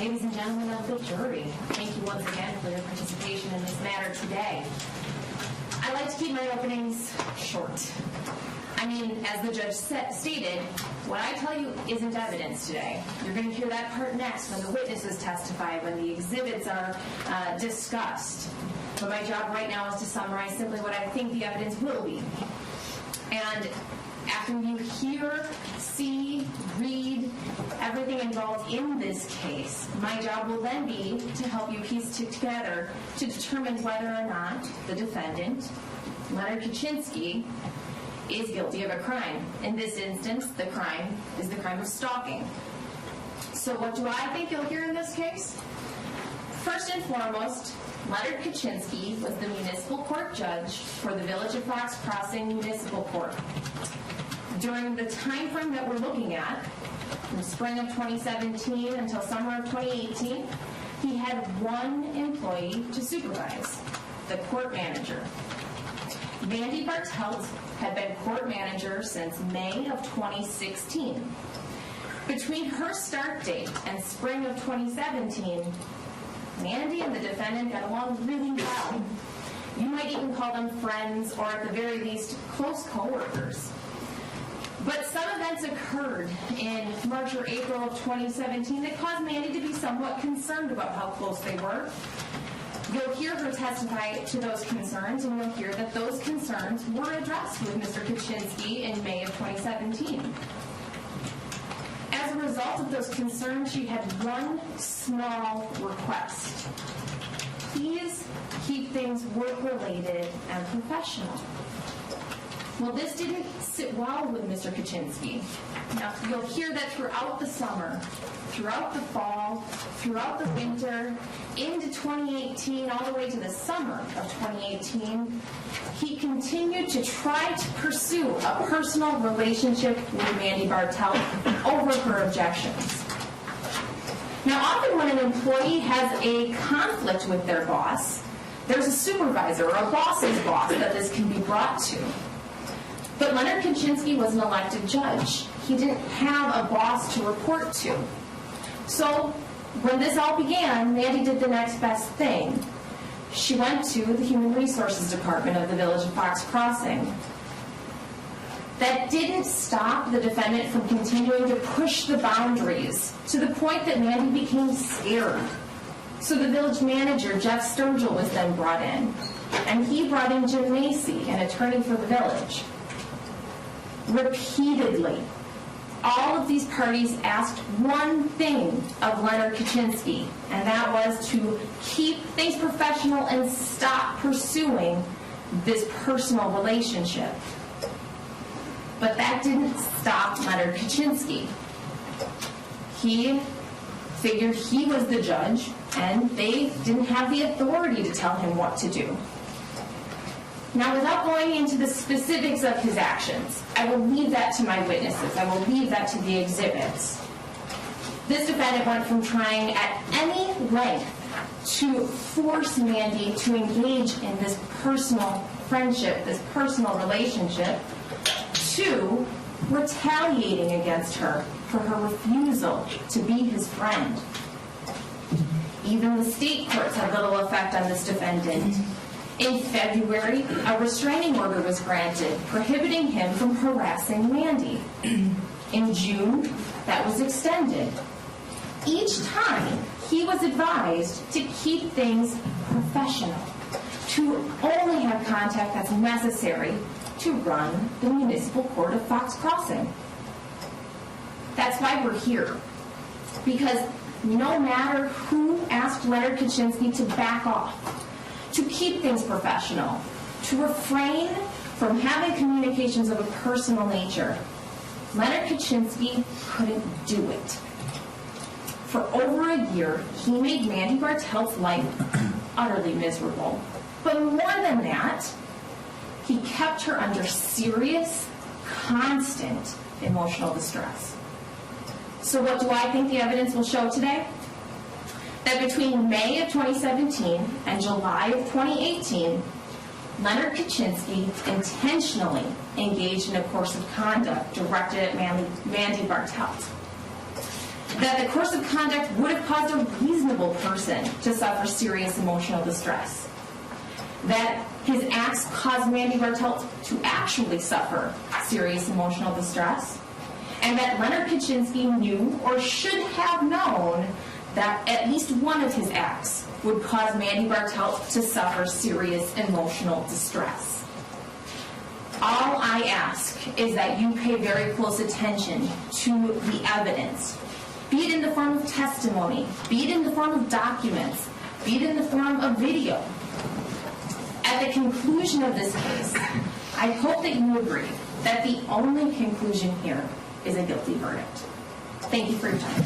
Ladies and gentlemen of the jury, thank you once again for your participation in this matter today. I like to keep my openings short. I mean, as the judge stated, what I tell you isn't evidence today. You're going to hear that part next when the witnesses testify, when the exhibits are discussed. But my job right now is to summarize simply what I think the evidence will be. And after you hear, see, read everything involved in this case, my job will then be to help you piece it together to determine whether or not the defendant, Len Kachinsky, is guilty of a crime. In this instance, the crime is the crime of stalking. So what do I think you'll hear in this case? First and foremost, Len Kachinsky was the municipal court judge for the Village of Fox Crossing Municipal Court. During the time frame that we're looking at, from spring of 2017 until summer of 2018, he had one employee to supervise, the court manager. Mandy Bartelt had been court manager since May of 2016. Between her start date and spring of 2017, Mandy and the defendant got along really well. You might even call them friends, or at the very least, close co-workers. But some events occurred in March or April of 2017 that caused Mandy to be somewhat concerned about how close they were. You'll hear her testify to those concerns, and you'll hear that those concerns were addressed with Mr. Kachinsky in May of 2017. As a result of those concerns, she had one small request. Please keep things work-related and professional. Well, this didn't sit well with Mr. Kachinsky. Now, you'll hear that throughout the summer, throughout the fall, throughout the winter, into 2018, all the way to the summer of 2018, he continued to try to pursue a personal relationship with Mandy Bartelt over her objections. Now, often when an employee has a conflict with their boss, there's a supervisor or a boss's boss that this can be brought to. But Len Kachinsky was an elected judge. He didn't have a boss to report to. So when this all began, Mandy did the next best thing. She went to the Human Resources Department of the Village of Fox Crossing. That didn't stop the defendant from continuing to push the boundaries to the point that Mandy became scared. So the village manager, Jeff Sturgill, was then brought in. And he brought in Jim Macy, an attorney for the village. Repeatedly, all of these parties asked one thing of Len Kachinsky, and that was to keep things professional and stop pursuing this personal relationship. But that didn't stop Len Kachinsky. He figured he was the judge, and they didn't have the authority to tell him what to do. Now, without going into the specifics of his actions, I will leave that to my witnesses. I will leave that to the exhibits. This defendant went from trying at any length to force Mandy to engage in this personal friendship, this personal relationship, to retaliating against her for her refusal to be his friend. Even the state courts had little effect on this defendant. In February, a restraining order was granted, prohibiting him from harassing Mandy. In June, that was extended. Each time, he was advised to keep things professional, to only have contact that's necessary to run the municipal court of Fox Crossing. That's why we're here. Because no matter who asked Len Kachinsky to back off, to keep things professional, to refrain from having communications of a personal nature, Len Kachinsky couldn't do it. For over a year, he made Mandy Bartelt's life utterly miserable. But more than that, he kept her under serious, constant emotional distress. So what do I think the evidence will show today? That between May of 2017 and July of 2018, Len Kachinsky intentionally engaged in a course of conduct directed at Mandy Bartelt. that the course of conduct would have caused a reasonable person to suffer serious emotional distress, that his acts caused Randy Bartelt to actually suffer serious emotional distress, and that Leonard Kachinsky knew or should have known that at least one of his acts would cause Mandy Bartelt to suffer serious emotional distress. All I ask is that you pay very close attention to the evidence, be it in the form of testimony, be it in the form of documents, be it in the form of video. At the conclusion of this case, I hope that you agree that the only conclusion here is a guilty verdict. Thank you for your time.